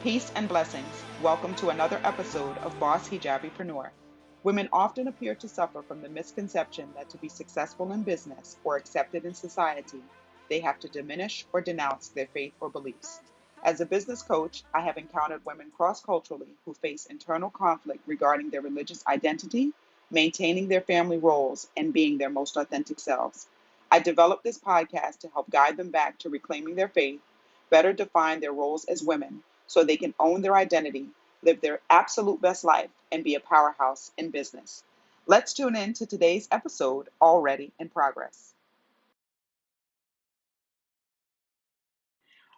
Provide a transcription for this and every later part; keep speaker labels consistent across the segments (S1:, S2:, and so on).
S1: Peace and blessings. Welcome to another episode of Boss Hijabipreneur. Women often appear to suffer from the misconception that to be successful in business or accepted in society, they have to diminish or denounce their faith or beliefs. As a business coach, I have encountered women cross culturally who face internal conflict regarding their religious identity, maintaining their family roles, and being their most authentic selves. I developed this podcast to help guide them back to reclaiming their faith, better define their roles as women so they can own their identity, live their absolute best life, and be a powerhouse in business. Let's tune in to today's episode, Already in Progress.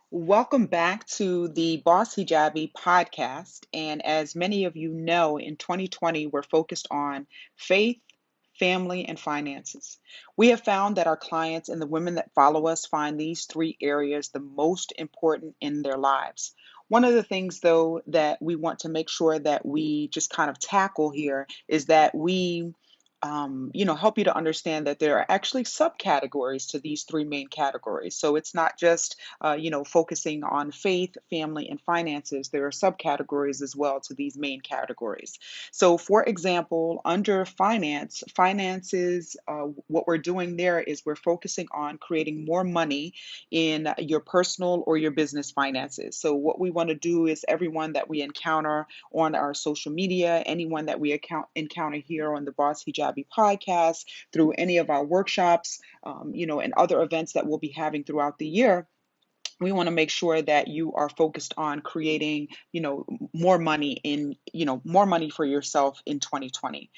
S1: Welcome back to the Boss Hijabi podcast. And as many of you know, in 2020, we're focused on faith, family, and finances. We have found that our clients and the women that follow us find these three areas the most important in their lives. One of the things, though, that we want to make sure that we just kind of tackle here is that we help you to understand that there are actually subcategories to these three main categories. So it's not just focusing on faith, family, and finances. There are subcategories as well to these main categories. So, for example, under finances, what we're doing there is we're focusing on creating more money in your personal or your business finances. So, what we want to do is everyone that we encounter on our social media, anyone that we encounter here on the Boss Hijabi podcast, through any of our workshops, and other events that we'll be having throughout the year, we want to make sure that you are focused on creating more money for yourself in 2020.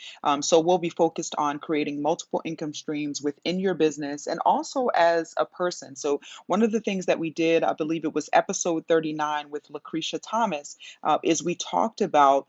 S1: So we'll be focused on creating multiple income streams within your business and also as a person. So one of the things that we did, I believe it was episode 39 with Lucretia Thomas, is we talked about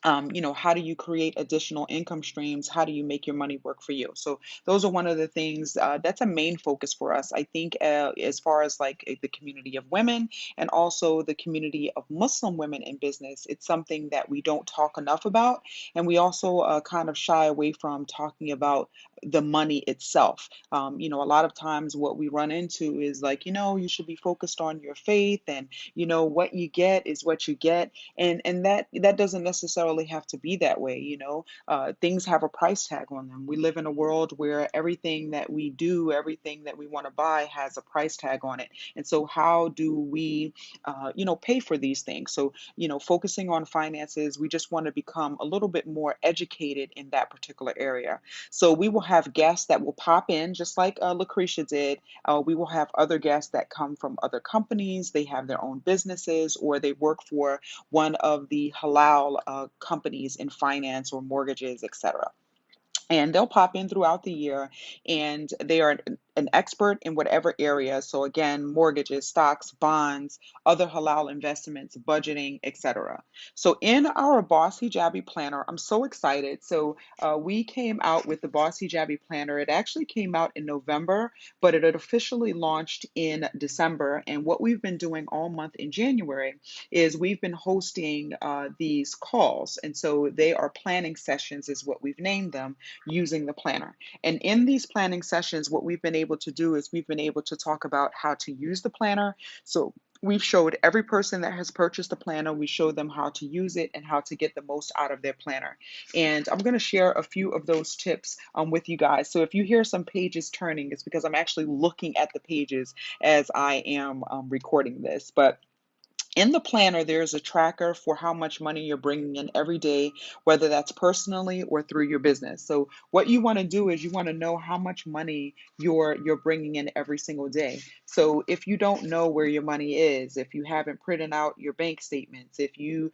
S1: how do you create additional income streams? How do you make your money work for you? So those are one of the things that's a main focus for us. I think as far as like the community of women and also the community of Muslim women in business, it's something that we don't talk enough about, and we also kind of shy away from talking about the money itself. A lot of times what we run into is like, you should be focused on your faith, and what you get is what you get, and that doesn't necessarily have to be that way. Things have a price tag on them. We live in a world where everything that we do, everything that we want to buy has a price tag on it. And so how do we pay for these things? So focusing on finances, we just want to become a little bit more educated in that particular area. So we will have guests that will pop in just like Lucretia did. We will have other guests that come from other companies. They have their own businesses or they work for one of the halal companies in finance or mortgages, etc. And they'll pop in throughout the year, and they are an expert in whatever area. So again, mortgages, stocks, bonds, other halal investments, budgeting, etc. So in our Boss Hijabi Planner, I'm so excited. So we came out with the Boss Hijabi Planner. It actually came out in November, but it had officially launched in December. And what we've been doing all month in January is we've been hosting these calls. And so they are planning sessions, is what we've named them, using the planner. And in these planning sessions, what we've been able to do is we've been able to talk about how to use the planner. So we've showed every person that has purchased a planner, we show them how to use it and how to get the most out of their planner. And I'm going to share a few of those tips with you guys. So if you hear some pages turning, it's because I'm actually looking at the pages as I am recording this. But in the planner, there's a tracker for how much money you're bringing in every day, whether that's personally or through your business. So what you want to do is you want to know how much money you're bringing in every single day. So if you don't know where your money is, if you haven't printed out your bank statements, if you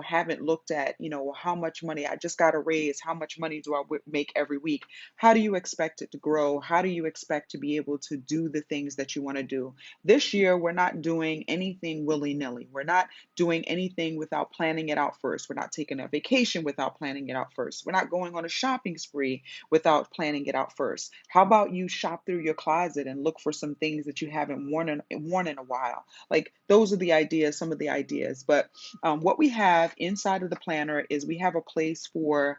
S1: haven't looked at, how much money I just got a raise, how much money do I make every week? How do you expect it to grow? How do you expect to be able to do the things that you want to do? This year, we're not doing anything willy-nilly. We're not doing anything without planning it out first. We're not taking a vacation without planning it out first. We're not going on a shopping spree without planning it out first. How about you shop through your closet and look for some things that you haven't worn in a while? Like those are the ideas, some of the ideas. But what we have inside of the planner is we have a place for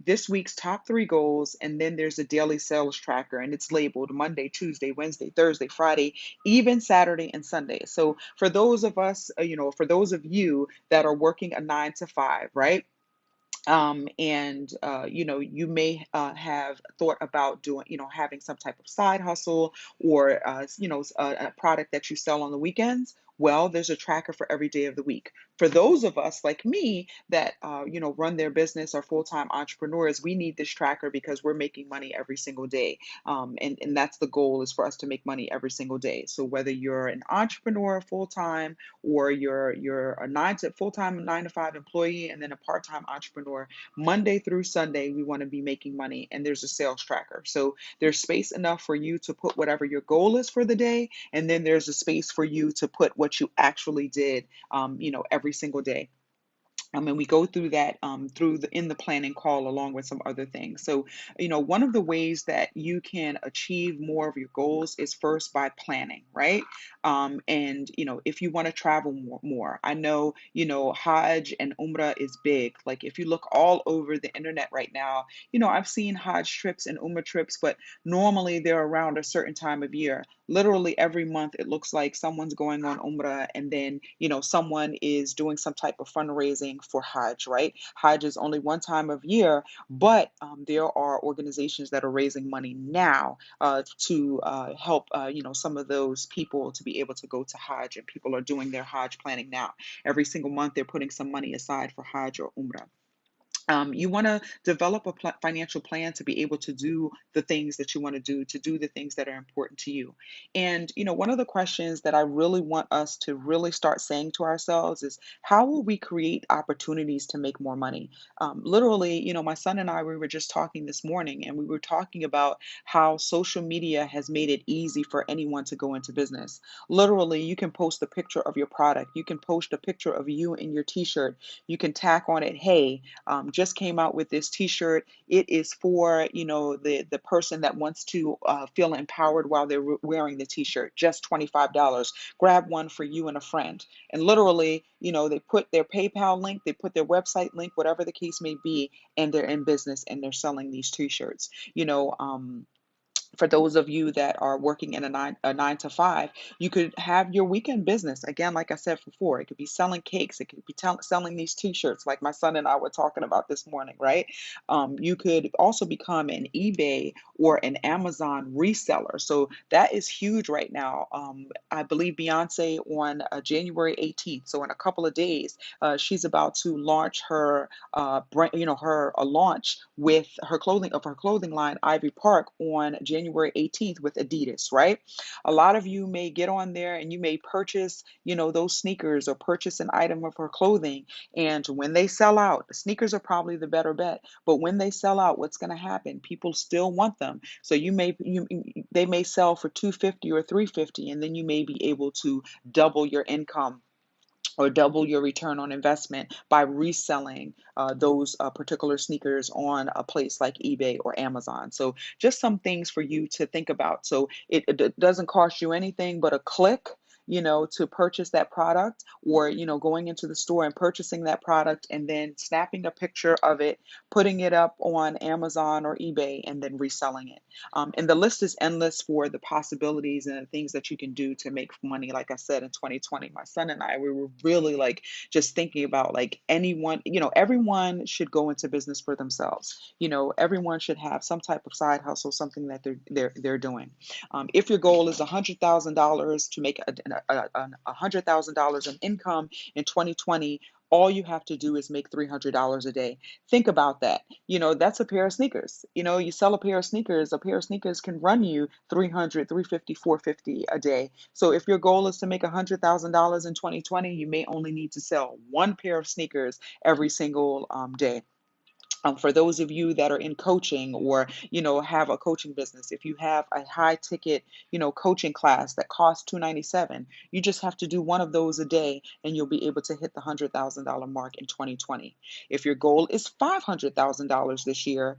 S1: this week's top three goals, and then there's a daily sales tracker, and it's labeled Monday, Tuesday, Wednesday, Thursday, Friday, even Saturday and Sunday. So for those of of us, for those of you that are working a 9 to 5, right? And you may have thought about doing, having some type of side hustle, or a product that you sell on the weekends. Well, there's a tracker for every day of the week. For those of us like me that run their business, or full-time entrepreneurs, we need this tracker because we're making money every single day. And that's the goal, is for us to make money every single day. So whether you're an entrepreneur full-time, or you're a full-time 9 to 5 employee, and then a part-time entrepreneur, Monday through Sunday we want to be making money, and there's a sales tracker. So there's space enough for you to put whatever your goal is for the day, and then there's a space for you to put what you actually did, every single day. And we go through that, in the planning call, along with some other things. So, one of the ways that you can achieve more of your goals is first by planning, right? And if you want to travel more, I know, Hajj and Umrah is big. Like, if you look all over the internet right now, I've seen Hajj trips and Umrah trips, but normally they're around a certain time of year. Literally every month, it looks like someone's going on Umrah, and then, someone is doing some type of fundraising for Hajj, right? Hajj is only one time of year, but there are organizations that are raising money now, to help, some of those people to be able to go to Hajj, and people are doing their Hajj planning now. Every single month, they're putting some money aside for Hajj or Umrah. You want to develop a financial plan to be able to do the things that you want to do the things that are important to you. And, one of the questions that I really want us to really start saying to ourselves is, how will we create opportunities to make more money? Literally, my son and I, we were just talking this morning, and we were talking about how social media has made it easy for anyone to go into business. Literally, you can post a picture of your product, you can post a picture of you in your t-shirt, you can tack on it, hey, just came out with this T-shirt. It is for, the person that wants to feel empowered while they're wearing the T-shirt. Just $25. Grab one for you and a friend. And literally, they put their PayPal link, they put their website link, whatever the case may be, and they're in business, and they're selling these T-shirts. For those of you that are working in a 9 to 5, you could have your weekend business. Again, like I said before, it could be selling cakes, it could be selling these t-shirts, like my son and I were talking about this morning, right? You could also become an eBay or an Amazon reseller. So that is huge right now. I believe Beyonce on January 18th, so in a couple of days, she's about to launch her brand, her a launch with her clothing line, Ivy Park, on January 18th with Adidas, right? A lot of you may get on there and you may purchase, those sneakers, or purchase an item of her clothing. And when they sell out, the sneakers are probably the better bet. But when they sell out, what's going to happen? People still want them. So they may sell for 250 or 350, and then you may be able to double your income, or double your return on investment, by reselling those particular sneakers on a place like eBay or Amazon. So just some things for you to think about. So it doesn't cost you anything but a click, to purchase that product, or, going into the store and purchasing that product, and then snapping a picture of it, putting it up on Amazon or eBay, and then reselling it. And the list is endless for the possibilities and the things that you can do to make money. Like I said, in 2020, my son and I, we were really like just thinking about, like, anyone, everyone should go into business for themselves. Everyone should have some type of side hustle, something that they're doing. If your goal is $100,000 to make $100,000 in income in 2020, all you have to do is make $300 a day. Think about that. That's a pair of sneakers. You sell a pair of sneakers can run you 300, 350, 450 a day. So if your goal is to make $100,000 in 2020, you may only need to sell one pair of sneakers every single day. For those of you that are in coaching, or have a coaching business, if you have a high ticket coaching class that costs 297, you just have to do one of those a day, and you'll be able to hit the $100,000 mark in 2020. If your goal is $500,000 this year,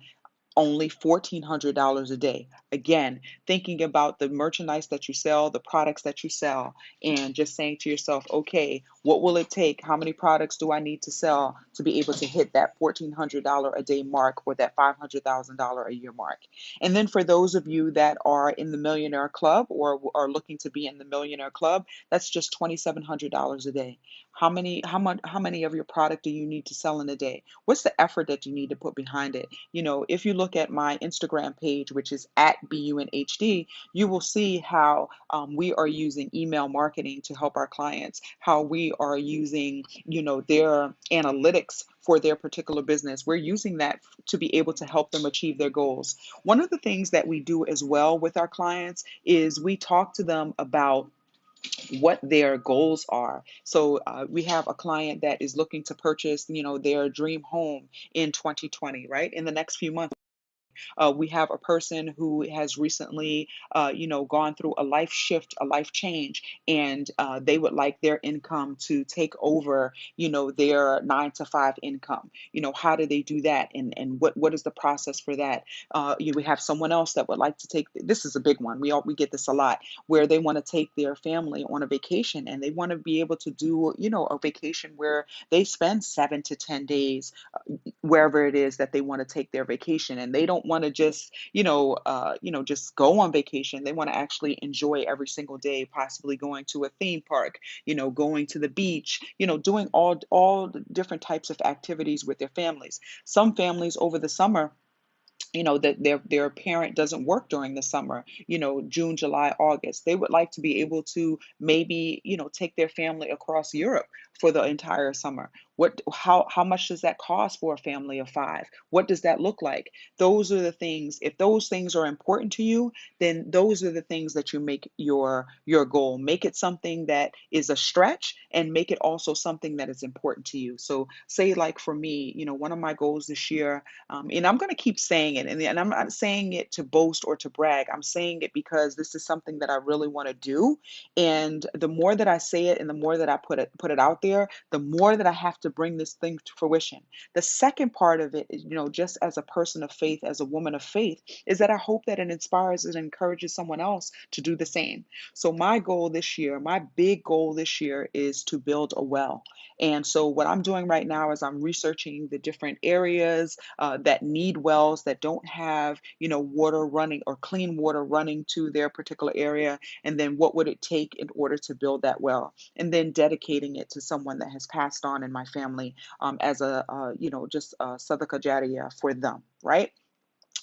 S1: only $1,400 a day. Again, thinking about the merchandise that you sell, the products that you sell, and just saying to yourself, okay, what will it take? How many products do I need to sell to be able to hit that $1,400 a day mark or that $500,000 a year mark? And then for those of you that are in the Millionaire Club or are looking to be in the Millionaire Club, that's just $2,700 a day. How many of your product do you need to sell in a day? What's the effort that you need to put behind it? If you look at my Instagram page, which is at BUNHD, you will see how we are using email marketing to help our clients, how we are using, their analytics for their particular business. We're using that to be able to help them achieve their goals. One of the things that we do as well with our clients is we talk to them about what their goals are. So we have a client that is looking to purchase, their dream home in 2020, right? In the next few months. We have a person who has recently, gone through a life shift, a life change, and they would like their income to take over, their 9 to 5 income. How do they do that, and what is the process for that? We have someone else that would like to take. This is a big one. We get this a lot, where they want to take their family on a vacation, and they want to be able to do, a vacation where they spend 7 to 10 days wherever it is that they want to take their vacation, and they don't want to just just go on vacation. They want to actually enjoy every single day, possibly going to a theme park, going to the beach, doing all the different types of activities with their families. Some families over the summer, that their parent doesn't work during the summer, June, July, August. They would like to be able to maybe, take their family across Europe for the entire summer. How much does that cost for a family of 5? What does that look like? Those are the things. If those things are important to you, then those are the things that you make your goal. Make it something that is a stretch, and make it also something that is important to you. So say, like, for me, one of my goals this year, and I'm going to keep saying it, and I'm not saying it to boast or to brag. I'm saying it because this is something that I really want to do. And the more that I say it, and the more that I put it out there, the more that I have to bring this thing to fruition. The second part of it is, just as a person of faith, as a woman of faith, is that I hope that it inspires and encourages someone else to do the same. So my goal this year, my big goal this year, is to build a well. And so what I'm doing right now is I'm researching the different areas that need wells, that don't have, water running or clean water running to their particular area. And then what would it take in order to build that well? And then dedicating it to someone that has passed on in my family, as just a sadaqah jariyah for them, right?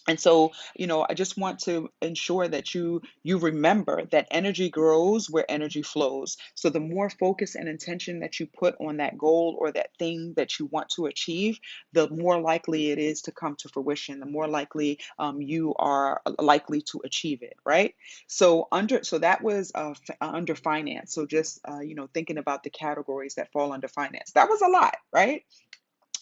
S1: And so, I just want to ensure that you remember that energy grows where energy flows. So the more focus and intention that you put on that goal or that thing that you want to achieve, the more likely it is to come to fruition, the more likely you are likely to achieve it, right? So that was under finance. So just thinking about the categories that fall under finance. That was a lot, right?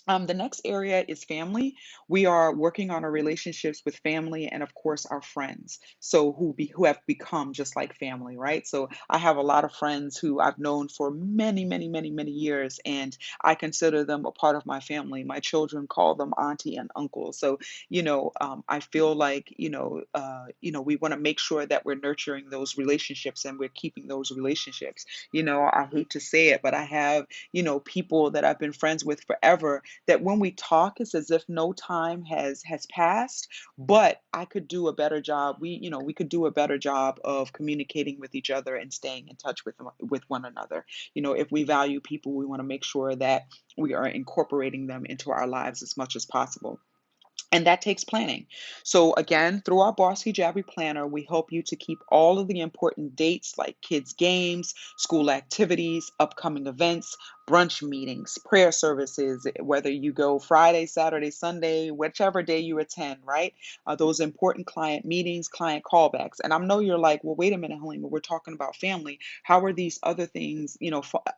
S1: The next area is family. We are working on our relationships with family and, of course, our friends. So who have become just like family, right? So I have a lot of friends who I've known for many, many, many, many years, and I consider them a part of my family. My children call them auntie and uncle. So I feel like we want to make sure that we're nurturing those relationships and we're keeping those relationships. I hate to say it, but I have people that I've been friends with forever, that when we talk, it's as if no time has passed. But I could do a better job. We could do a better job of communicating with each other and staying in touch with one another. If we value people, we want to make sure that we are incorporating them into our lives as much as possible. And that takes planning. So again, through our Boss Hijabi Planner, we help you to keep all of the important dates like kids' games, school activities, upcoming events, brunch meetings, prayer services, whether you go Friday, Saturday, Sunday, whichever day you attend, right? Those important client meetings, client callbacks. And I know you're like, well, wait a minute, Halima, we're talking about family. How are these other things,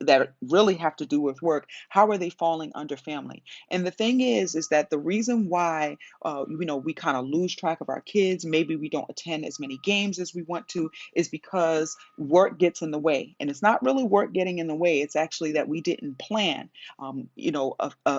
S1: that really have to do with work? How are they falling under family? And the thing is that the reason why we kind of lose track of our kids. Maybe we don't attend as many games as we want to, is because work gets in the way. And it's not really work getting in the way, it's actually that we didn't plan,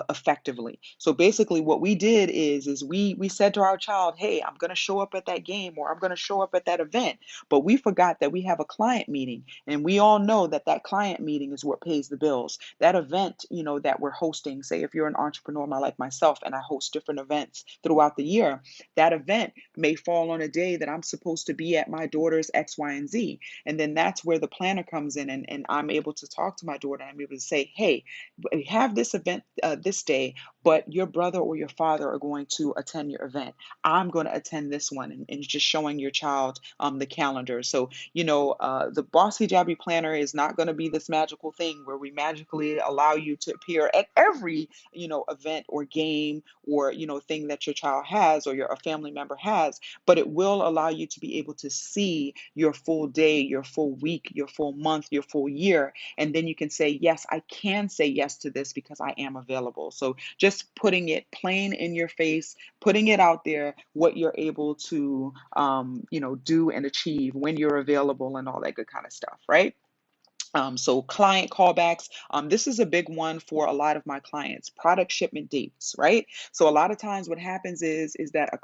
S1: effectively. So basically, what we did is we said to our child, "Hey, I'm going to show up at that game, or I'm going to show up at that event," but we forgot that we have a client meeting, and we all know that that client meeting is what pays the bills. That event, that we're hosting, say if you're an entrepreneur like myself, and I host different events throughout the year, that event may fall on a day that I'm supposed to be at my daughter's X, Y, and Z. And then that's where the planner comes in, and I'm able to talk to my daughter, and I'm able to say, "Hey, we have this event this day, but your brother or your father are going to attend your event. I'm going to attend this one," and just showing your child the calendar. So, the Boss Hijabi Planner is not going to be this magical thing where we magically allow you to appear at every, event or game or, thing that your child has or a family member has, but it will allow you to be able to see your full day, your full week, your full month, your full year. And then you can say, "Yes, I can say yes to this because I am available." So just putting it plain in your face, putting it out there, what you're able to, do and achieve when you're available and all that good kind of stuff, right? So client callbacks, this is a big one for a lot of my clients. Product shipment dates, right? So a lot of times what happens is that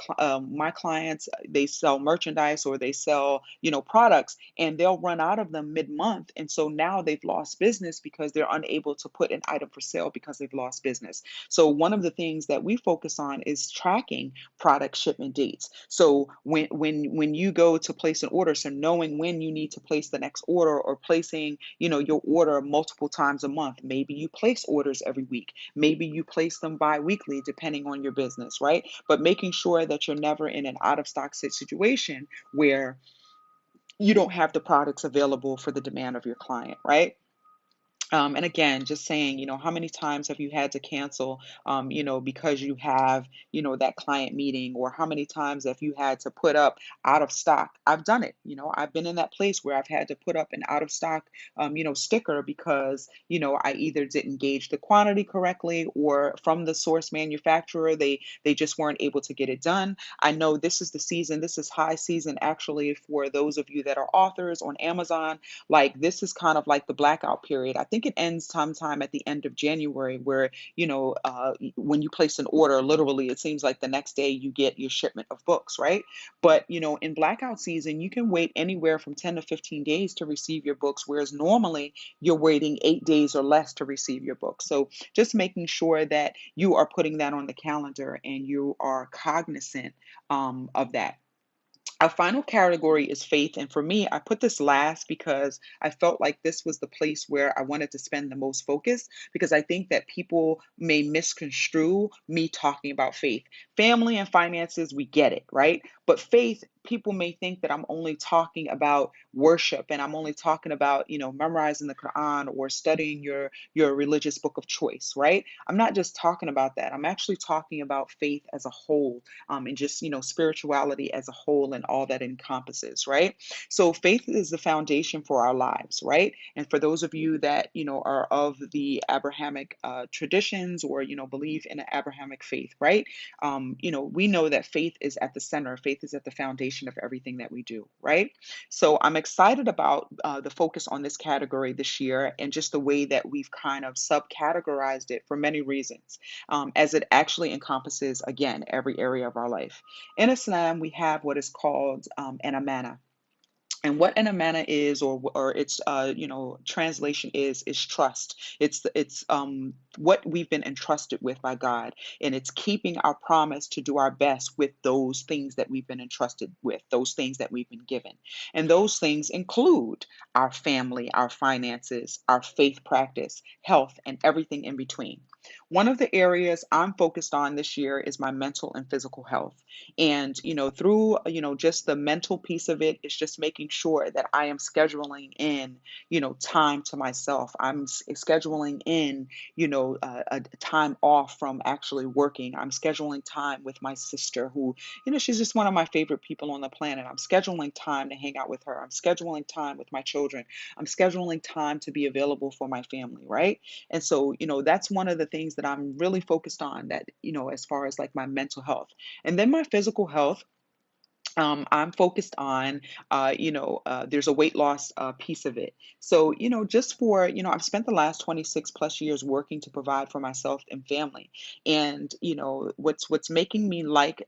S1: my clients, they sell merchandise or they sell products, and they'll run out of them mid-month, and so now they've lost business because they're unable to put an item for sale because they've lost business. So one of the things that we focus on is tracking product shipment dates. So when you go to place an order, so knowing when you need to place the next order, or placing your order multiple times a month. Maybe you place orders every week. Maybe you place them bi-weekly, depending on your business, right? But making sure that you're never in an out of stock situation where you don't have the products available for the demand of your client, right? And again, just saying, how many times have you had to cancel, because you have, that client meeting, or how many times have you had to put up out of stock? I've done it. I've been in that place where I've had to put up an out of stock, sticker because, I either didn't gauge the quantity correctly, or from the source manufacturer, they just weren't able to get it done. I know this is the season. This is high season actually for those of you that are authors on Amazon. Like, this is kind of like the blackout period. I think it ends sometime at the end of January, where, when you place an order, literally, it seems like the next day you get your shipment of books, right? But, in blackout season, you can wait anywhere from 10 to 15 days to receive your books, whereas normally you're waiting 8 days or less to receive your books. So just making sure that you are putting that on the calendar and you are cognizant of that. Our final category is faith. And for me, I put this last because I felt like this was the place where I wanted to spend the most focus, because I think that people may misconstrue me talking about faith. Family and finances, we get it, right? But faith, people may think that I'm only talking about worship, and I'm only talking about, memorizing the Quran or studying your religious book of choice, right? I'm not just talking about that. I'm actually talking about faith as a whole, and just, spirituality as a whole and all that encompasses, right? So faith is the foundation for our lives, right? And for those of you that, are of the Abrahamic traditions, or, believe in an Abrahamic faith, right? We know that faith is at the center, faith is at the foundation of everything that we do, right? So I'm excited about the focus on this category this year, and just the way that we've kind of subcategorized it for many reasons, as it actually encompasses, again, every area of our life. In Islam, we have what is called an amana. And what an amana is, or its translation is trust. It's what we've been entrusted with by God, and it's keeping our promise to do our best with those things that we've been entrusted with, those things that we've been given. And those things include our family, our finances, our faith practice, health, and everything in between. One of the areas I'm focused on this year is my mental and physical health. And, through, just the mental piece of it, is just making sure that I am scheduling in, time to myself. I'm scheduling in, a time off from actually working. I'm scheduling time with my sister, who, she's just one of my favorite people on the planet. I'm scheduling time to hang out with her. I'm scheduling time with my children. I'm scheduling time to be available for my family, right? And so, that's one of the things that I'm really focused on, that, as far as like my mental health. And then my physical health, I'm focused on, there's a weight loss piece of it. So, just for, I've spent the last 26 plus years working to provide for myself and family. And, what's making me like,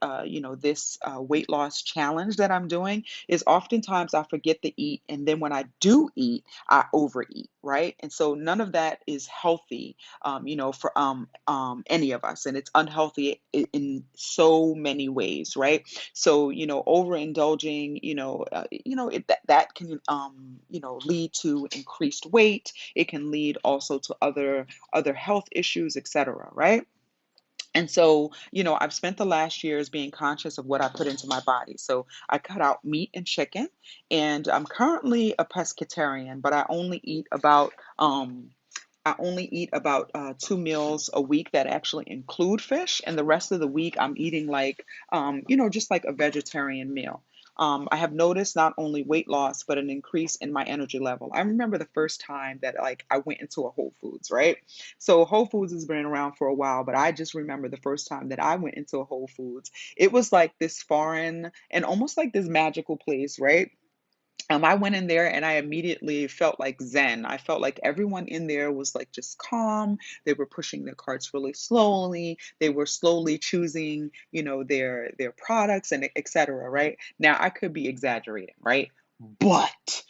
S1: this weight loss challenge that I'm doing is oftentimes I forget to eat. And then when I do eat, I overeat, right? And so none of that is healthy, for any of us. And it's unhealthy in so many ways, right? So, overindulging, that can, lead to increased weight. It can lead also to other health issues, etc. Right? And so, I've spent the last years being conscious of what I put into my body. So I cut out meat and chicken, and I'm currently a pescatarian, but I only eat about 2 meals a week that actually include fish, and the rest of the week I'm eating like, just like a vegetarian meal. I have noticed not only weight loss, but an increase in my energy level. I remember the first time that like I went into a Whole Foods, right? So Whole Foods has been around for a while, but I just remember the first time that I went into a Whole Foods. It was like this foreign and almost like this magical place, right? I went in there and I immediately felt like Zen. I felt like everyone in there was like just calm. They were pushing their carts really slowly. They were slowly choosing, their products and et cetera, right? Now I could be exaggerating, right? But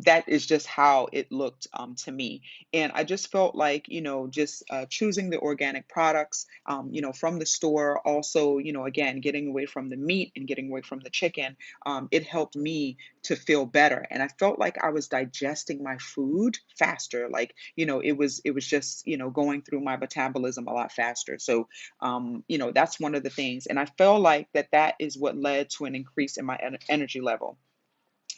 S1: that is just how it looked to me. And I just felt like, just choosing the organic products, from the store. Also, again, getting away from the meat and getting away from the chicken, it helped me to feel better, and I felt like I was digesting my food faster. Like, it was just, going through my metabolism a lot faster. So, that's one of the things, and I feel like that is what led to an increase in my energy level.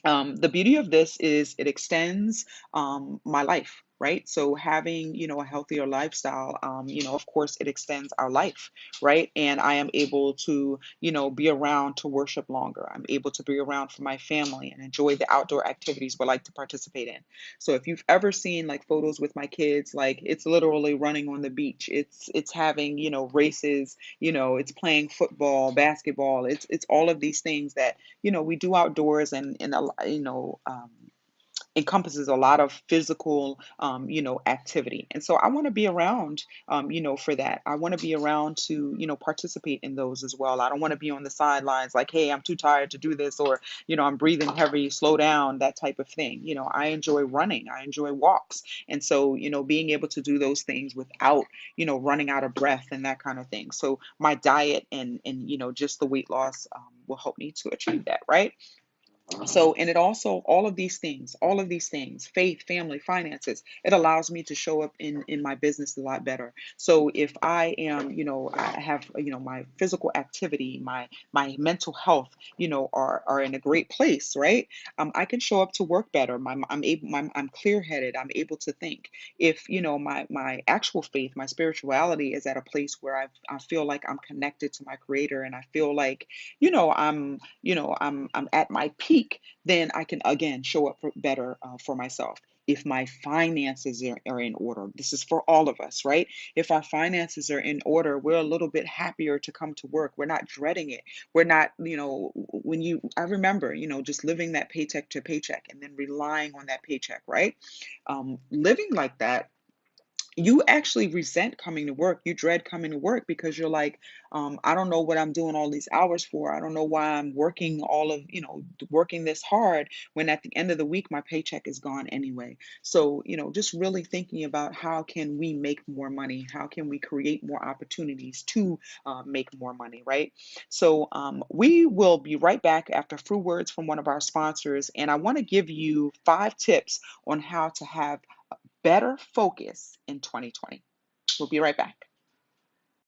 S1: The beauty of this is it extends my life, right? So having, a healthier lifestyle, of course, it extends our life, right? And I am able to, be around to worship longer. I'm able to be around for my family and enjoy the outdoor activities we like to participate in. So if you've ever seen like photos with my kids, like it's literally running on the beach. It's having, races, it's playing football, basketball. It's all of these things that, we do outdoors, and encompasses a lot of physical, activity. And so I want to be around, for that. I want to be around to, participate in those as well. I don't want to be on the sidelines like, hey, I'm too tired to do this, or, I'm breathing heavy, slow down, that type of thing. I enjoy running, I enjoy walks. And so, being able to do those things without, running out of breath and that kind of thing. So my diet and, just the weight loss will help me to achieve that, right? So, and it also, all of these things, faith, family, finances, it allows me to show up in my business a lot better. So if I am, I have, my physical activity, my mental health, are in a great place, right? I can show up to work better. I'm clear headed. I'm able to think. If, my actual faith, my spirituality is at a place where I feel like I'm connected to my creator, and I feel like, I'm at my peak, then I can again show up better for myself. If my finances are in order, this is for all of us, right? If our finances are in order, we're a little bit happier to come to work. We're not dreading it. We're not, I remember, just living that paycheck to paycheck and then relying on that paycheck, right? Living like that, you actually resent coming to work. You dread coming to work because you're like, I don't know what I'm doing all these hours for. I don't know why I'm working working this hard when at the end of the week my paycheck is gone anyway. So, just really thinking about how can we make more money? How can we create more opportunities to make more money, right? So, we will be right back after a few words from one of our sponsors, and I want to give you 5 tips on how to have better focus in 2020. We'll be right back.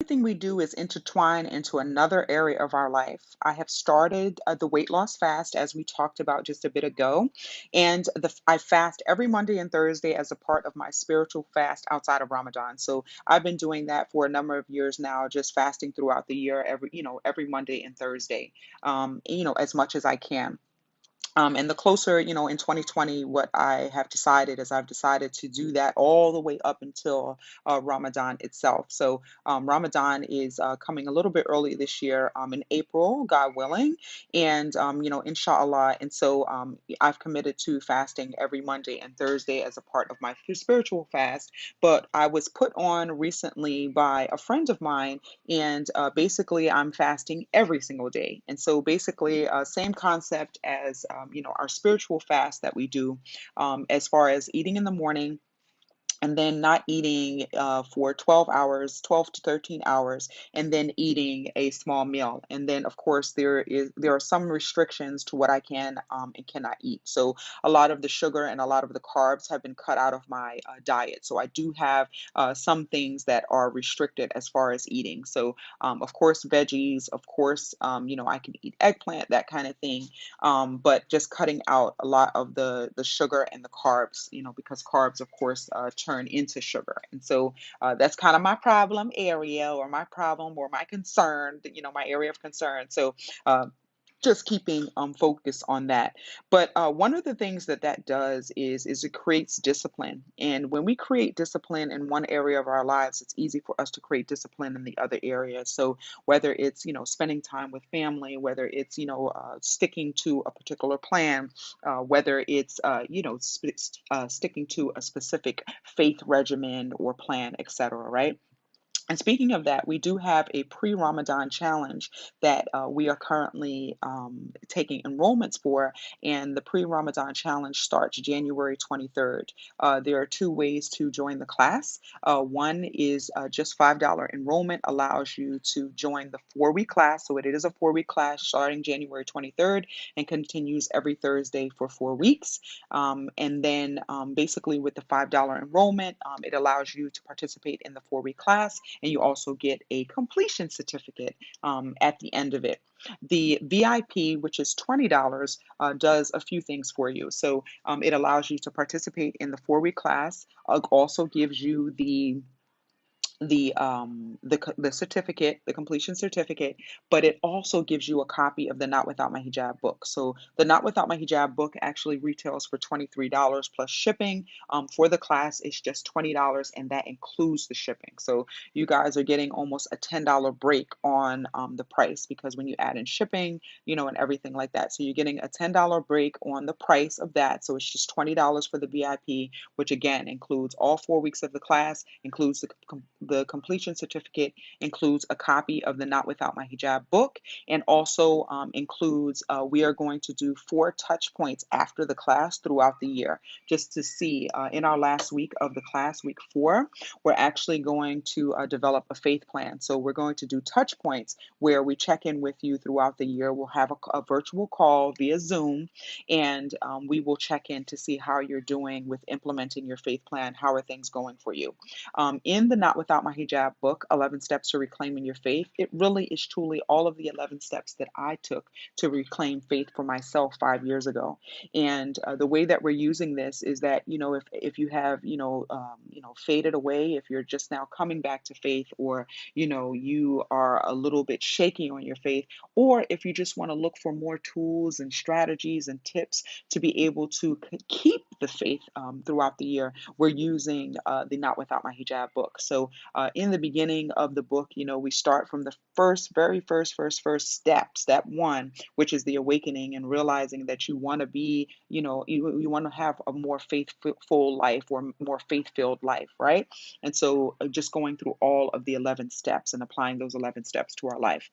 S1: Everything we do is intertwined into another area of our life. I have started the weight loss fast, as we talked about just a bit ago, and I fast every Monday and Thursday as a part of my spiritual fast outside of Ramadan. So I've been doing that for a number of years now, just fasting throughout the year, every Monday and Thursday, as much as I can. And the closer, in 2020, what I have decided is I've decided to do that all the way up until Ramadan itself. So Ramadan is coming a little bit early this year, in April, God willing, and inshallah. And so I've committed to fasting every Monday and Thursday as a part of my spiritual fast. But I was put on recently by a friend of mine, and basically I'm fasting every single day. And so basically, same concept as our spiritual fast that we do, as far as eating in the morning and then not eating for 12 hours, 12 to 13 hours, and then eating a small meal. And then, of course, there are some restrictions to what I can and cannot eat. So a lot of the sugar and a lot of the carbs have been cut out of my diet. So I do have some things that are restricted as far as eating. So of course, veggies, of course, I can eat eggplant, that kind of thing, but just cutting out a lot of the sugar and the carbs, because carbs, of course, turn into sugar. And so that's kind of my problem area, or my problem, or my concern, my area of concern. So uh, just keeping focus on that. But one of the things that does is it creates discipline. And when we create discipline in one area of our lives, it's easy for us to create discipline in the other areas. So whether it's spending time with family, whether it's sticking to a particular plan, whether it's sticking to a specific faith regimen or plan, etc. Right? And speaking of that, we do have a pre Ramadan challenge that we are currently taking enrollments for. And the pre Ramadan challenge starts January 23rd. There are two ways to join the class. One is just $5 enrollment allows you to join the 4-week class. So it is a 4-week class starting January 23rd and continues every Thursday for 4 weeks. And then basically, with the $5 enrollment, it allows you to participate in the 4-week class, and you also get a completion certificate at the end of it. The VIP, which is $20, does a few things for you. So it allows you to participate in the 4-week class, also gives you the certificate, the completion certificate, but it also gives you a copy of the Not Without My Hijab book. So the Not Without My Hijab book actually retails for $23 plus shipping. For the class, it's just $20, and that includes the shipping. So you guys are getting almost a $10 break on the price, because when you add in shipping, and everything like that. So you're getting a $10 break on the price of that. So it's just $20 for the VIP, which again includes all 4 weeks of the class, includes the completion certificate, includes a copy of the Not Without My Hijab book, and also includes, we are going to do 4 touch points after the class throughout the year, just to see in our last week of the class, week 4, we're actually going to develop a faith plan. So we're going to do touch points where we check in with you throughout the year. We'll have a virtual call via Zoom, and we will check in to see how you're doing with implementing your faith plan. How are things going for you? In the Not Without My Hijab book, 11 Steps to Reclaiming Your Faith, it really is truly all of the 11 steps that I took to reclaim faith for myself 5 years ago. And the way that we're using this is that, if you have, faded away, if you're just now coming back to faith, or, you are a little bit shaky on your faith, or if you just want to look for more tools and strategies and tips to be able to keep the faith throughout the year, we're using the Not Without My Hijab book. So in the beginning of the book, we start from the very first step 1, which is the awakening, and realizing that you want to be, you want to have a more faithful life, or more faith-filled life, right? And so just going through all of the 11 steps and applying those 11 steps to our life.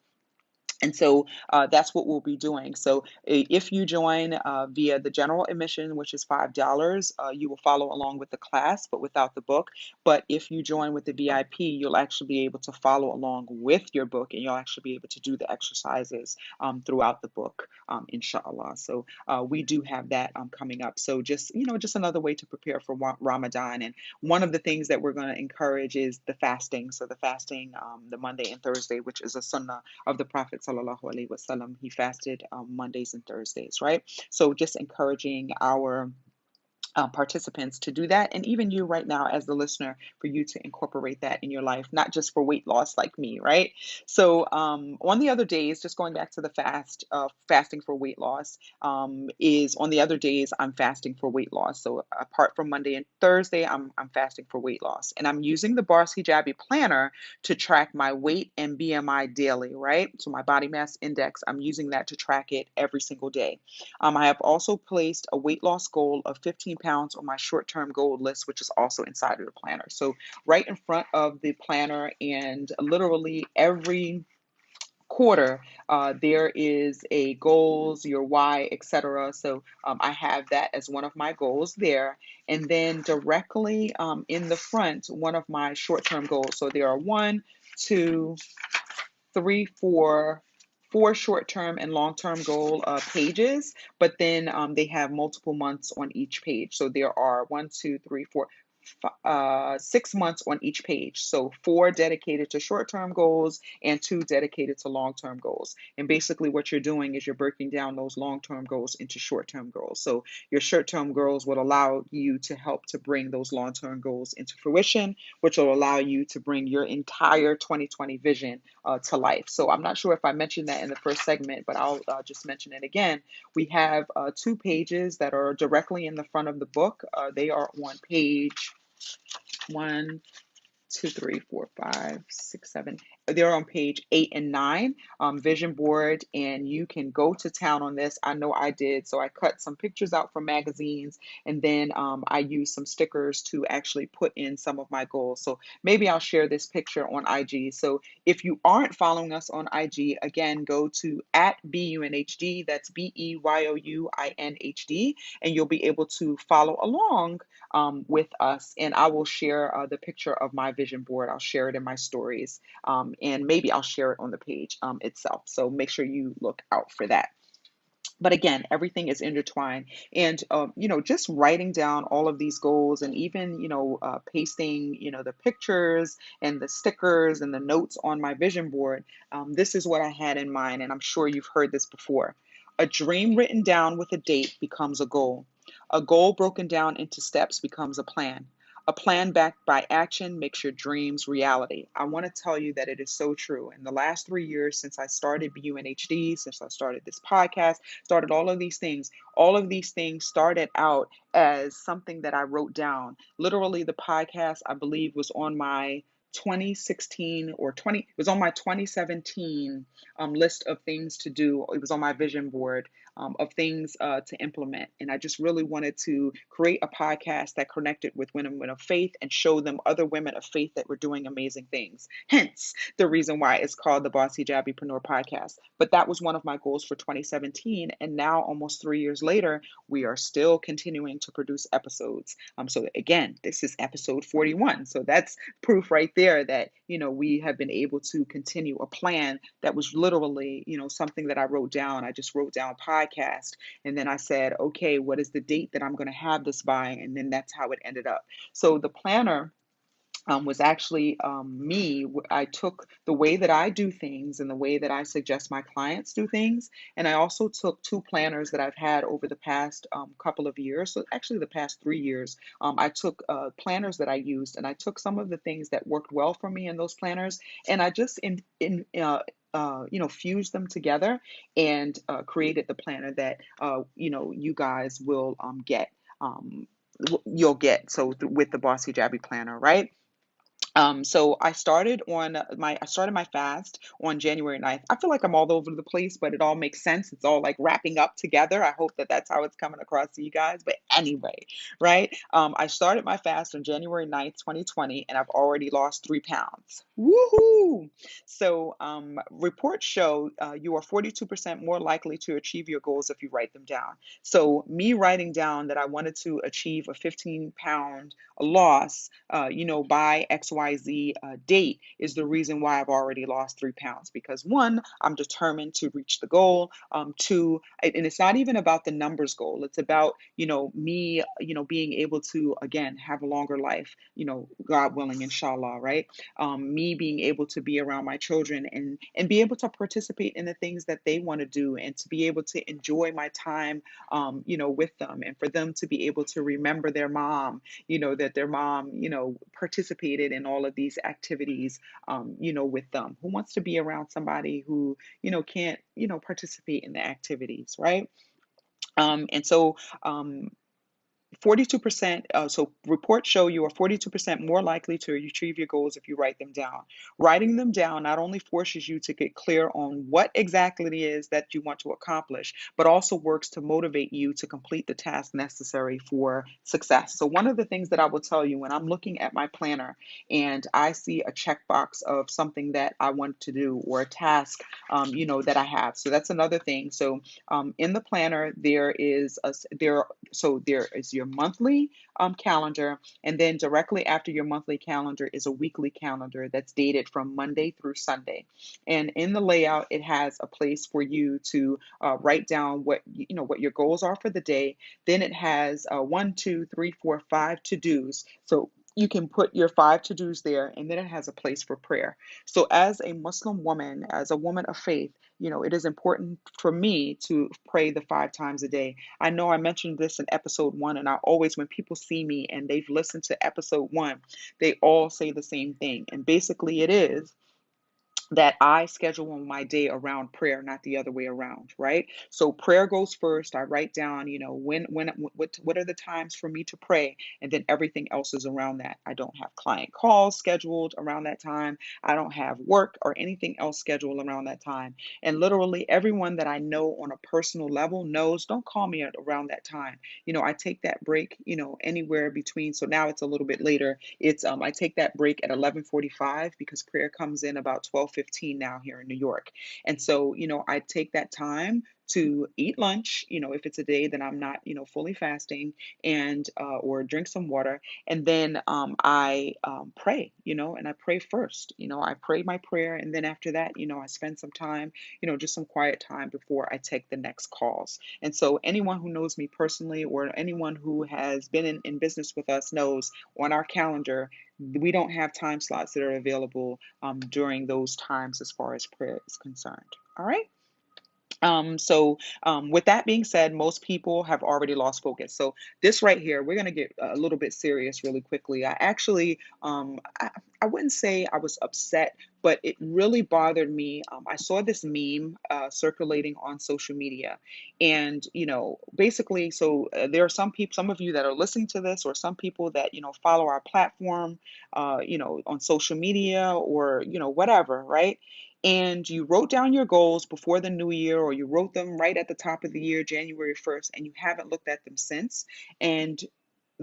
S1: And so that's what we'll be doing. So if you join via the general admission, which is $5, you will follow along with the class, but without the book. But if you join with the VIP, you'll actually be able to follow along with your book, and you'll actually be able to do the exercises throughout the book, inshallah. So we do have that coming up. So just another way to prepare for Ramadan. And one of the things that we're going to encourage is the fasting. So the fasting, the Monday and Thursday, which is a sunnah of the Prophet sallallahu alaihi wasallam. He fasted Mondays and Thursdays, right? So just encouraging our participants to do that, and even you right now as the listener, for you to incorporate that in your life, not just for weight loss like me, right? So on the other days, just going back to the fasting for weight loss, is on the other days I'm fasting for weight loss. So apart from Monday and Thursday, I'm fasting for weight loss, and I'm using the Boss Hijabi planner to track my weight and BMI daily, right? So my body mass index, I'm using that to track it every single day. I have also placed a weight loss goal of 15 pounds on my short term goal list, which is also inside of the planner. So, right in front of the planner, and literally every quarter, there is a goals, your why, etc. So I have that as one of my goals there, and then directly in the front, one of my short-term goals. So there are one, two, three, four short-term and long-term goal pages, but then they have multiple months on each page. So there are one, two, three, four, 6 months on each page. So four dedicated to short-term goals and two dedicated to long-term goals. And basically what you're doing is you're breaking down those long-term goals into short-term goals. So your short-term goals will allow you to help to bring those long-term goals into fruition, which will allow you to bring your entire 2020 vision to life. So I'm not sure if I mentioned that in the first segment, but I'll just mention it again. We have two pages that are directly in the front of the book. They are on page one, two, three, four, five, six, seven. They're on page 8 and 9, vision board, and you can go to town on this. I know I did. So I cut some pictures out from magazines, and then I used some stickers to actually put in some of my goals. So maybe I'll share this picture on IG. So if you aren't following us on IG, again, go to at BUNHD, that's BEYOUINHD, and you'll be able to follow along with us. And I will share the picture of my vision board. I'll share it in my stories, and maybe I'll share it on the page itself. So make sure you look out for that. But again, everything is intertwined, and just writing down all of these goals, and even pasting the pictures and the stickers and the notes on my vision board. This is what I had in mind, and I'm sure you've heard this before. A dream written down with a date becomes a goal. A goal broken down into steps becomes a plan. A plan backed by action makes your dreams reality. I want to tell you that it is so true. In the last 3 years, since I started BUNHD, since I started this podcast, started all of these things started out as something that I wrote down. Literally, the podcast, I believe, was on my 2016 or 20, it was on my 2017 list of things to do. It was on my vision board of things to implement. And I just really wanted to create a podcast that connected with women of faith and show them other women of faith that were doing amazing things. Hence the reason why it's called the Boss Hijabipreneur Podcast. But that was one of my goals for 2017. And now, almost 3 years later, we are still continuing to produce episodes. So again, this is episode 41. So that's proof right there that, we have been able to continue a plan that was literally, something that I wrote down. I just wrote down podcast, and then I said, okay, what is the date that I'm going to have this by? And then that's how it ended up. So the planner was actually me. I took the way that I do things and the way that I suggest my clients do things. And I also took two planners that I've had over the past couple of years. So actually the past 3 years, I took planners that I used, and I took some of the things that worked well for me in those planners. And I just fused them together and created the planner that, you guys will get. You'll get with the Boss Hijabi planner, right? So I started my fast on January 9th. I feel like I'm all over the place, but it all makes sense. It's all like wrapping up together. I hope that that's how it's coming across to you guys. But anyway, right? I started my fast on January 9th, 2020, and I've already lost 3 pounds. Woohoo! So reports show you are 42% more likely to achieve your goals if you write them down. So me writing down that I wanted to achieve a 15-pound loss, by X, Y, XYZ date is the reason why I've already lost 3 pounds. Because one, I'm determined to reach the goal. Two, and it's not even about the numbers goal. It's about, me, being able to, again, have a longer life, God willing, inshallah, right? Me being able to be around my children and be able to participate in the things that they want to do and to be able to enjoy my time, with them, and for them to be able to remember their mom, that their mom, participated in all of these activities, with them. Who wants to be around somebody who, can't, participate in the activities, right? And so, 42%, so reports show you are 42% more likely to achieve your goals if you write them down. Writing them down not only forces you to get clear on what exactly it is that you want to accomplish, but also works to motivate you to complete the task necessary for success. So, one of the things that I will tell you when I'm looking at my planner and I see a checkbox of something that I want to do or a task, that I have. So, that's another thing. So, in the planner, there is your monthly calendar, and then directly after your monthly calendar is a weekly calendar that's dated from Monday through Sunday. And in the layout, it has a place for you to write down what your goals are for the day. Then it has 1, 2, 3, 4, 5 to-dos. So you can put your 5 to-dos there, and then it has a place for prayer. So, as a Muslim woman, as a woman of faith, it is important for me to pray the 5 times a day. I know I mentioned this in episode one, and I always, when people see me and they've listened to episode one, they all say the same thing. And basically, it is that I schedule my day around prayer, not the other way around, right? So prayer goes first. I write down, what are the times for me to pray, and then everything else is around that. I don't have client calls scheduled around that time. I don't have work or anything else scheduled around that time. And literally everyone that I know on a personal level knows, don't call me at around that time. I take that break, anywhere between. So now it's a little bit later. It's I take that break at 11:45 because prayer comes in about 12:15 now here in New York. And so, I take that time to eat lunch, if it's a day that I'm not, fully fasting, and or drink some water. And then I pray, and I pray first. I pray my prayer, and then after that, I spend some time, just some quiet time before I take the next calls. And so anyone who knows me personally or anyone who has been in business with us knows on our calendar, we don't have time slots that are available during those times as far as prayer is concerned. All right. With that being said, most people have already lost focus. So this right here, we're going to get a little bit serious really quickly. I actually, I wouldn't say I was upset, but it really bothered me. I saw this meme circulating on social media, and basically, so there are some people, some of you that are listening to this, or some people that follow our platform, on social media, or whatever, right? And you wrote down your goals before the new year, or you wrote them right at the top of the year, January 1st, and you haven't looked at them since. And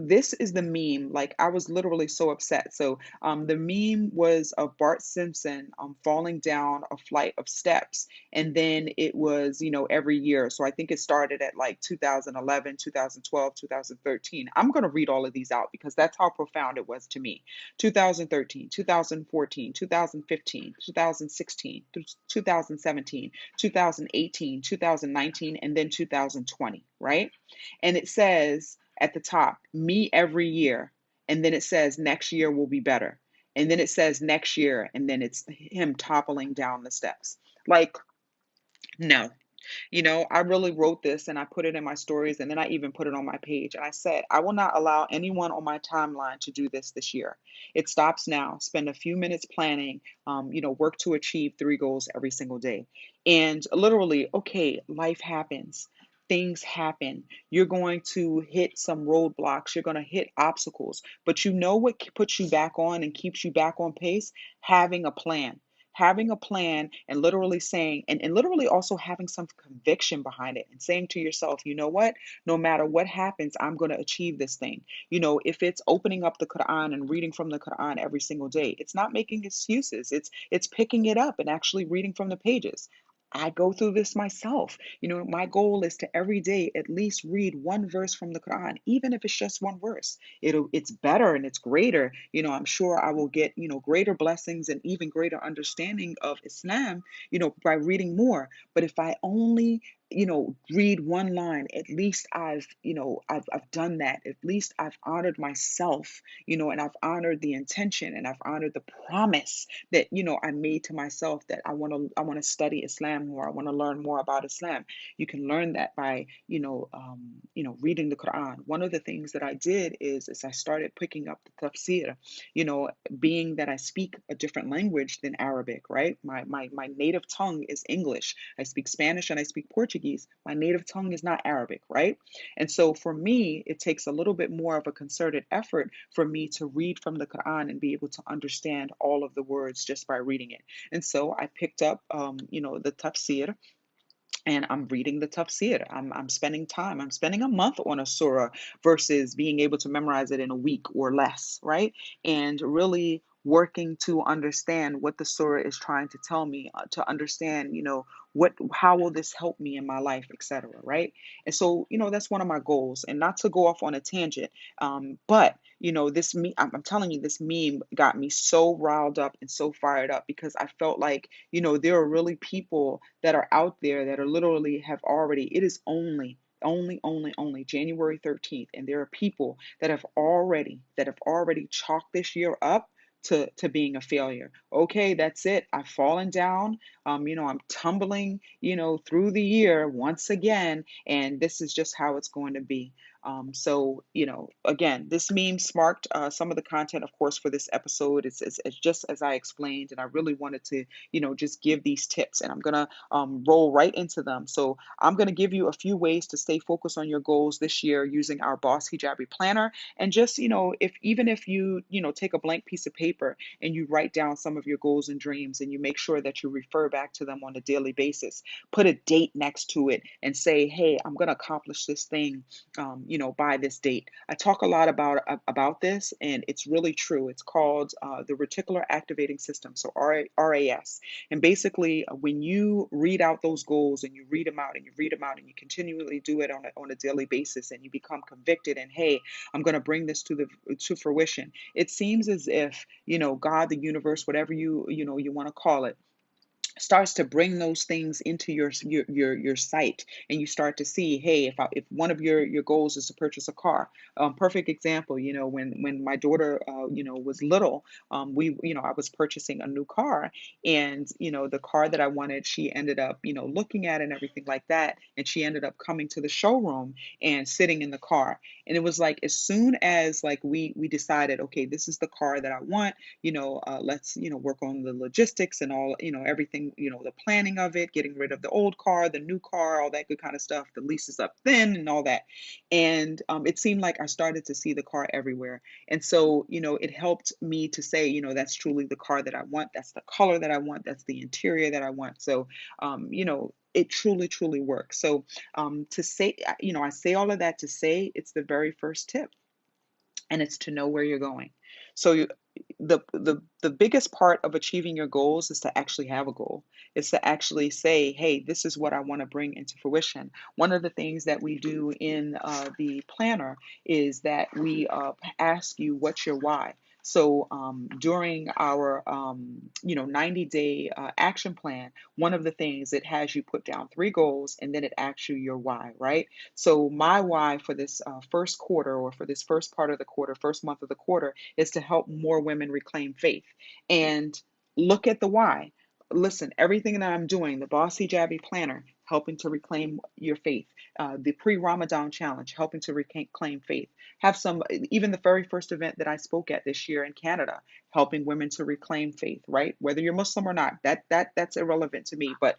S1: this is the meme. Like, I was literally so upset. So the meme was of Bart Simpson falling down a flight of steps, and then it was every year. So I think it started at like 2011, 2012, 2013. I'm going to read all of these out because that's how profound it was to me. 2013, 2014, 2015, 2016, 2017, 2018, 2019, and then 2020, right? And it says at the top, me every year. And then it says next year will be better. And then it says next year, and then it's him toppling down the steps. Like, no. I really wrote this and I put it in my stories, and then I even put it on my page. And I said, I will not allow anyone on my timeline to do this year. It stops now. Spend a few minutes planning, work to achieve 3 goals every single day. And literally, okay, life happens. Things happen. You're going to hit some roadblocks. You're going to hit obstacles. But you know what puts you back on and keeps you back on pace? Having a plan, having a plan, and literally saying, and literally also having some conviction behind it, and saying to yourself, you know what, no matter what happens, I'm going to achieve this thing. If it's opening up the Quran and reading from the Quran every single day, it's not making excuses. It's picking it up and actually reading from the pages. I go through this myself. My goal is to every day at least read one verse from the Quran, even if it's just one verse. It's better and it's greater. I'm sure I will get, greater blessings and even greater understanding of Islam, by reading more. But if I only, read one line, at least I've done that. At least I've honored myself, and I've honored the intention and I've honored the promise that I made to myself, that I want to study Islam more. I want to learn more about Islam. You can learn that by reading the Quran. One of the things that I did is I started picking up the tafsir. You know, being that I speak a different language than Arabic, right? My native tongue is English. I speak Spanish and I speak Portuguese. My native tongue is not Arabic, right? And so for me, it takes a little bit more of a concerted effort for me to read from the Quran and be able to understand all of the words just by reading it. And so I picked up, the tafsir, and I'm reading the tafsir. I'm spending time. I'm spending a month on a surah versus being able to memorize it in a week or less, right? And really working to understand what the surah is trying to tell me, to understand, how will this help me in my life, etc. Right? And so, that's one of my goals. And not to go off on a tangent, but this me, I'm telling you, this meme got me so riled up and so fired up because I felt like, there are really people that are out there that are literally have already, it is only January 13th, and there are people that have already chalked this year up to being a failure. Okay, that's it. I've fallen down. I'm tumbling, through the year once again, and this is just how it's going to be. So, again, this meme sparked some of the content, of course, for this episode. It's just as I explained, and I really wanted to, just give these tips, and I'm gonna roll right into them. So I'm gonna give you a few ways to stay focused on your goals this year using our Boss Hijabi planner. And just, if even if you, take a blank piece of paper and you write down some of your goals and dreams, and you make sure that you refer back to them on a daily basis, put a date next to it and say, hey, I'm gonna accomplish this thing, by this date. I talk a lot about this, and it's really true. It's called the Reticular Activating System, so RAS. And basically, when you read out those goals and you read them out and you read them out and you continually do it on a daily basis, and you become convicted, and hey, I'm going to bring this to fruition. It seems as if, God, the universe, whatever you want to call it, starts to bring those things into your sight, and you start to see, hey, if one of your goals is to purchase a car. Perfect example, when my daughter was little, we I was purchasing a new car, and the car that I wanted, she ended up looking at and everything like that, and she ended up coming to the showroom and sitting in the car. And it was like, as soon as like we decided, okay, this is the car that I want, let's work on the logistics and all, everything, the planning of it, getting rid of the old car, the new car, all that good kind of stuff. The lease is up then and all that. And it seemed like I started to see the car everywhere. And so, it helped me to say, that's truly the car that I want. That's the color that I want. That's the interior that I want. So, it truly, truly works. So, to say, I say all of that to say it's the very first tip, and it's to know where you're going. So the biggest part of achieving your goals is to actually have a goal. It's to actually say, hey, this is what I want to bring into fruition. One of the things that we do in the planner is that we ask you, what's your why? So during our 90-day action plan, one of the things, it has you put down three goals, and then it asks you your why, right? So my why for this first quarter, or for this first part of the quarter, first month of the quarter, is to help more women reclaim faith. And look at the why. Listen, everything that I'm doing, the Boss Hijabi Planner, helping to reclaim your faith, the pre-Ramadan challenge, helping to reclaim faith. Have some, even the very first event that I spoke at this year in Canada, helping women to reclaim faith, right? Whether you're Muslim or not, that's irrelevant to me. But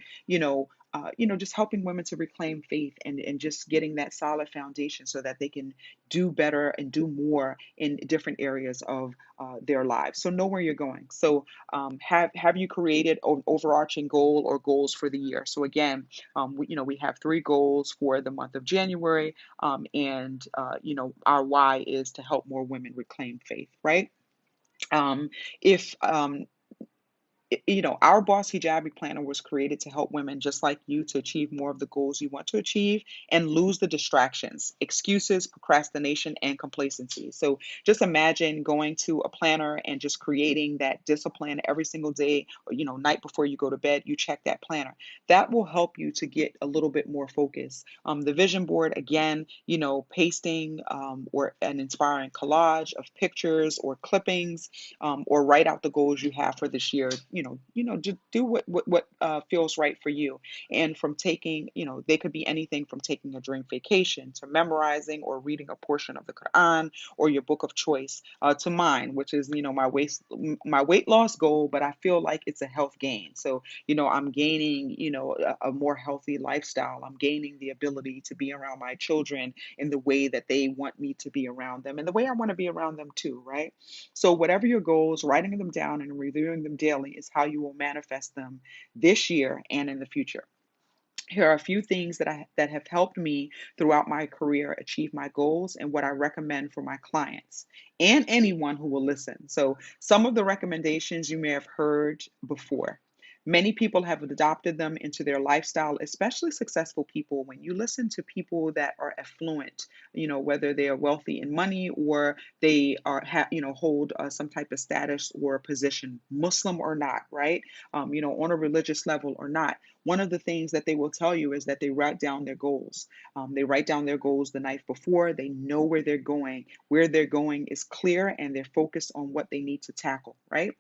S1: just helping women to reclaim faith, and just getting that solid foundation so that they can do better and do more in different areas of their lives. So know where you're going. So have you created an overarching goal or goals for the year? So again, we have three goals for the month of January, and our why is to help more women reclaim faith, right? If our Boss Hijabi Planner was created to help women just like you to achieve more of the goals you want to achieve and lose the distractions, excuses, procrastination, and complacency. So just imagine going to a planner and just creating that discipline every single day, or, night before you go to bed, you check that planner. That will help you to get a little bit more focus. The vision board, again, pasting or an inspiring collage of pictures or clippings, or write out the goals you have for this year. Just do what feels right for you. And from taking, they could be anything from taking a dream vacation to memorizing or reading a portion of the Quran or your book of choice, to mine, which is my weight loss goal, but I feel like it's a health gain. So I'm gaining a more healthy lifestyle. I'm gaining the ability to be around my children in the way that they want me to be around them and the way I want to be around them too, right? So, whatever your goals, writing them down and reviewing them daily is how you will manifest them this year and in the future. Here are a few things that have helped me throughout my career achieve my goals and what I recommend for my clients and anyone who will listen. So, some of the recommendations you may have heard before. Many people have adopted them into their lifestyle, especially successful people. When you listen to people that are affluent, whether they are wealthy in money or they hold some type of status or position, Muslim or not, right? On a religious level or not, one of the things that they will tell you is that they write down their goals. They write down their goals the night before. They know where they're going. Where they're going is clear, and they're focused on what they need to tackle, right?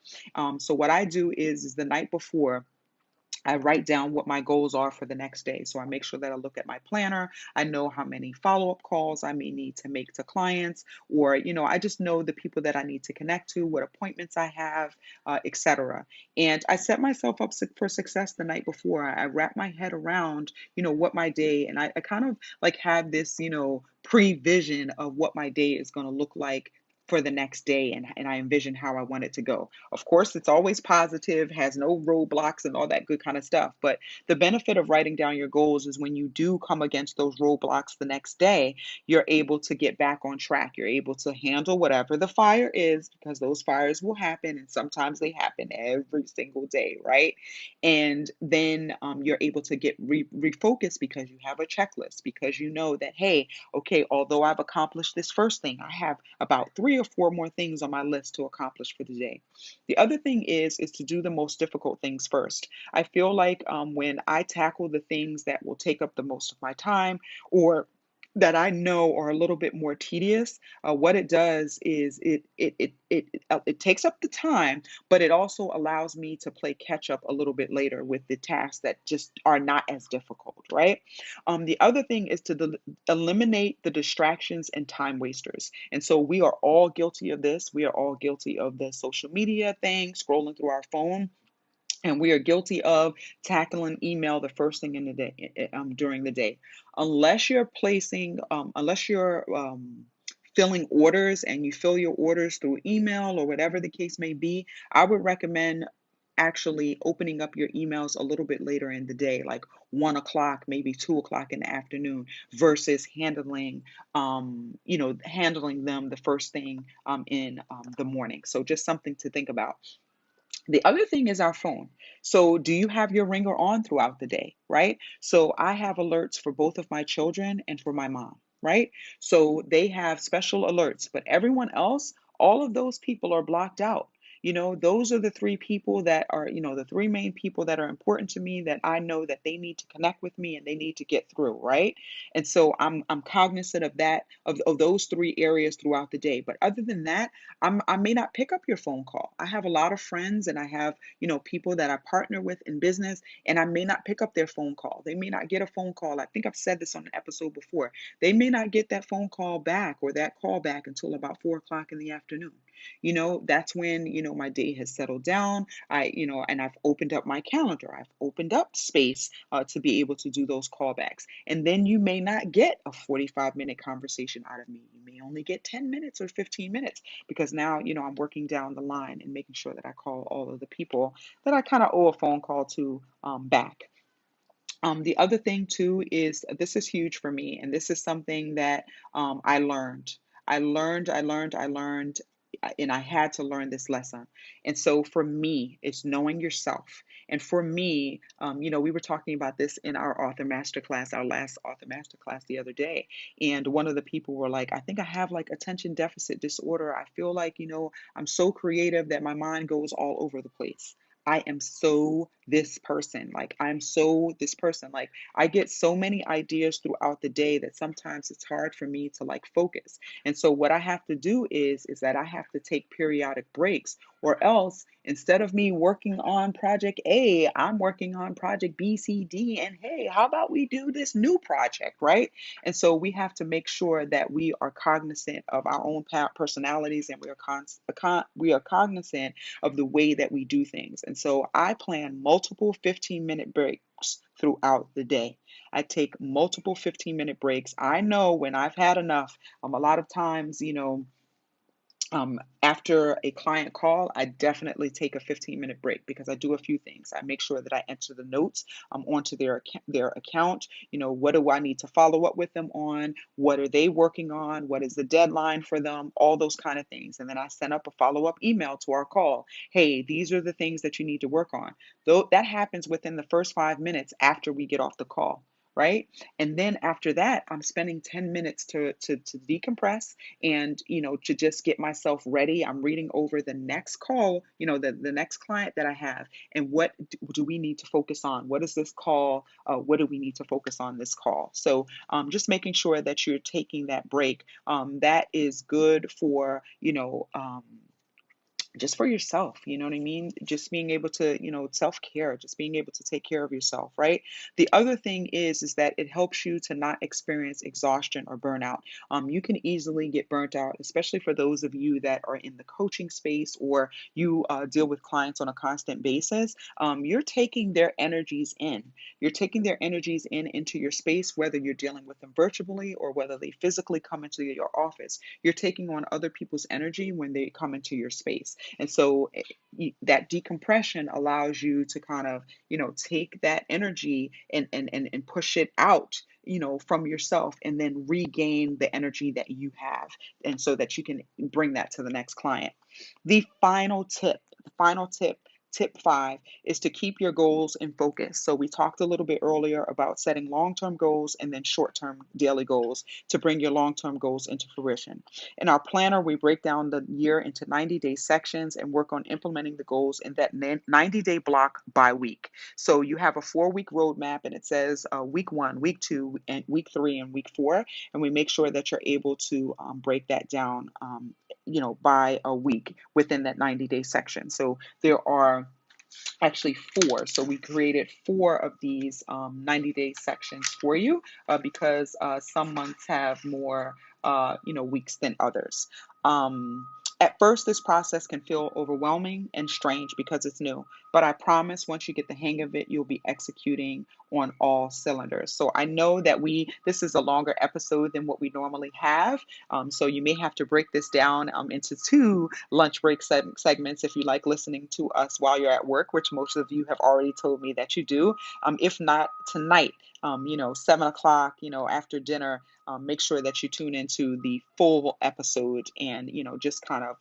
S1: So what I do is the night before, I write down what my goals are for the next day. So I make sure that I look at my planner. I know how many follow up calls I may need to make to clients, or, I just know the people that I need to connect to, what appointments I have, etc. And I set myself up for success the night before. I wrap my head around, what my day, and I kind of like have this, pre-vision of what my day is going to look like for the next day, and I envision how I want it to go. Of course, it's always positive, has no roadblocks and all that good kind of stuff. But the benefit of writing down your goals is when you do come against those roadblocks the next day, you're able to get back on track. You're able to handle whatever the fire is, because those fires will happen, and sometimes they happen every single day, right? And then you're able to get refocused because you have a checklist, because you know that, hey, okay, although I've accomplished this first thing, I have about 3 or 4 more things on my list to accomplish for the day. The other thing is to do the most difficult things first. I feel like when I tackle the things that will take up the most of my time, or that I know are a little bit more tedious, what it does is it takes up the time, but it also allows me to play catch up a little bit later with the tasks that just are not as difficult, right? The other thing is to eliminate the distractions and time wasters. And so we are all guilty of this. We are all guilty of the social media thing, scrolling through our phone. And we are guilty of tackling email the first thing in the day, during the day. Unless you're filling orders and you fill your orders through email or whatever the case may be, I would recommend actually opening up your emails a little bit later in the day, like 1 o'clock, maybe 2 o'clock in the afternoon, versus handling them the first thing in the morning. So just something to think about. The other thing is our phone. So, do you have your ringer on throughout the day, right? So, I have alerts for both of my children and for my mom, right? So, they have special alerts, but everyone else, all of those people are blocked out. Those are the three people that are, the three main people that are important to me, that I know that they need to connect with me and they need to get through, right? And so I'm cognizant of that, of those three areas throughout the day. But other than that, I may not pick up your phone call. I have a lot of friends and I have, people that I partner with in business, and I may not pick up their phone call. They may not get a phone call. I think I've said this on an episode before. They may not get that phone call back or that call back until about 4 o'clock in the afternoon. That's when, my day has settled down. And I've opened up my calendar. I've opened up space to be able to do those callbacks. And then you may not get a 45-minute conversation out of me. You may only get 10 minutes or 15 minutes, because now, I'm working down the line and making sure that I call all of the people that I kind of owe a phone call to back. The other thing too is, this is huge for me, and this is something that I learned. I learned and I had to learn this lesson. And so for me, it's knowing yourself. And for me, we were talking about this in our author masterclass, our last author masterclass the other day. And one of the people were like, I think I have like attention deficit disorder. I feel like, I'm so creative that my mind goes all over the place. I am so this person. Like, I'm so this person. Like, I get so many ideas throughout the day that sometimes it's hard for me to like focus. And so what I have to do is that I have to take periodic breaks, or else instead of me working on project A, I'm working on project B, C, D, and hey, how about we do this new project, right? And so we have to make sure that we are cognizant of our own personalities, and we are cognizant of the way that we do things. And so I plan multiple 15-minute breaks throughout the day. I take multiple 15-minute breaks. I know when I've had enough. A lot of times, after a client call, I definitely take a 15-minute break because I do a few things. I make sure that I enter the notes onto their account. What do I need to follow up with them on? What are they working on? What is the deadline for them? All those kind of things. And then I send up a follow-up email to our call. Hey, these are the things that you need to work on. Though that happens within the first 5 minutes after we get off the call, right? And then after that, I'm spending 10 minutes to decompress and to just get myself ready. I'm reading over the next call, the next client that I have, and what do we need to focus on? What is this call? What do we need to focus on this call? So just making sure that you're taking that break, that is good for just for yourself, you know what I mean? Just being able to, self-care, just being able to take care of yourself, right? The other thing is that it helps you to not experience exhaustion or burnout. You can easily get burnt out, especially for those of you that are in the coaching space, or you deal with clients on a constant basis. You're taking their energies in. You're taking their energies into your space, whether you're dealing with them virtually or whether they physically come into your office. You're taking on other people's energy when they come into your space. And so that decompression allows you to kind of, take that energy and push it out, from yourself, and then regain the energy that you have. And so that you can bring that to the next client. Tip 5 is to keep your goals in focus. So we talked a little bit earlier about setting long-term goals and then short-term daily goals to bring your long-term goals into fruition. In our planner, we break down the year into 90-day sections and work on implementing the goals in that 90-day block by week. So you have a 4-week roadmap, and it says week 1, week 2, and week 3, and week 4. And we make sure that you're able to break that down, by a week within that 90-day section. So there are actually 4. So we created 4 of these 90-day sections for you because some months have more, weeks than others. At first, this process can feel overwhelming and strange because it's new, but I promise once you get the hang of it, you'll be executing on all cylinders. So I know that this is a longer episode than what we normally have. So you may have to break this down into 2 lunch break segments if you like listening to us while you're at work, which most of you have already told me that you do. If not tonight, 7 o'clock, after dinner, make sure that you tune into the full episode and, just kind of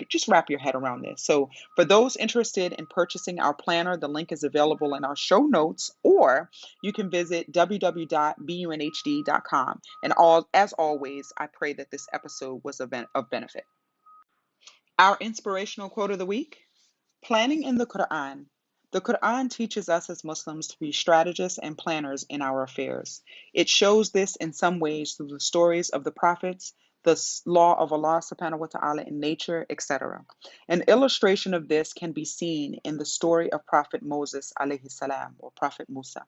S1: just wrap your head around this. So for those interested in purchasing our planner, the link is available in our show notes, or you can visit www.bunhd.com. And as always, I pray that this episode was of benefit. Our inspirational quote of the week: planning in the Quran. The Quran teaches us as Muslims to be strategists and planners in our affairs. It shows this in some ways through the stories of the prophets, the law of Allah subhanahu wa ta'ala in nature, etc. An illustration of this can be seen in the story of Prophet Moses alayhi salam, or Prophet Musa,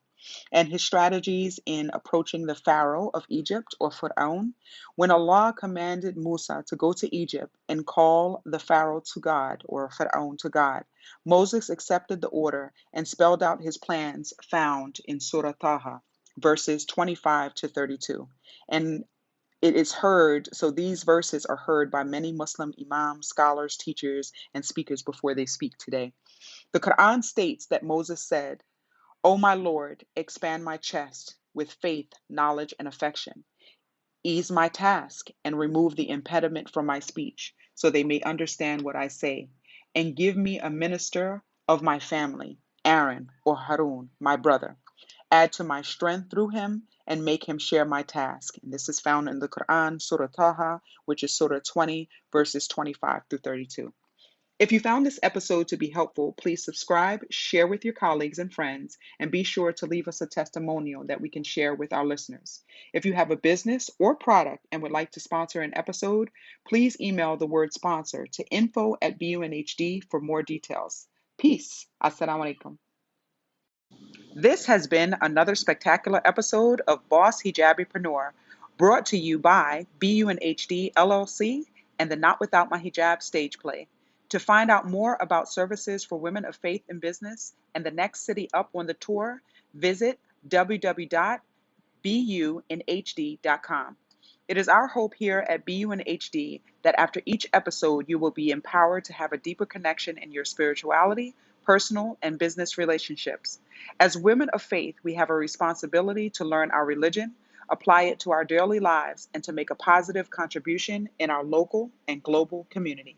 S1: and his strategies in approaching the Pharaoh of Egypt, or Fir'aun. When Allah commanded Musa to go to Egypt and call the Pharaoh to God, or Fir'aun to God, Moses accepted the order and spelled out his plans found in Surah Taha, verses 25 to 32. And it is heard, so these verses are heard by many Muslim imams, scholars, teachers, and speakers before they speak today. The Quran states that Moses said, "O my Lord, expand my chest with faith, knowledge, and affection. Ease my task and remove the impediment from my speech, so they may understand what I say. And give me a minister of my family, Aaron or Harun, my brother. Add to my strength through him and make him share my task. And this is found in the Quran, Surah Taha, which is Surah 20, verses 25 through 32. If you found this episode to be helpful, please subscribe, share with your colleagues and friends, and be sure to leave us a testimonial that we can share with our listeners. If you have a business or product and would like to sponsor an episode, please email the word sponsor to info@BUNHD for more details. Peace. Assalamu alaikum. This has been another spectacular episode of Boss Hijabipreneur, brought to you by BUNHD LLC and the Not Without My Hijab stage play. To find out more about services for women of faith in business and the next city up on the tour, visit www.bunhd.com. It is our hope here at BUNHD that after each episode, you will be empowered to have a deeper connection in your spirituality, personal, and business relationships. As women of faith, we have a responsibility to learn our religion, apply it to our daily lives, and to make a positive contribution in our local and global community.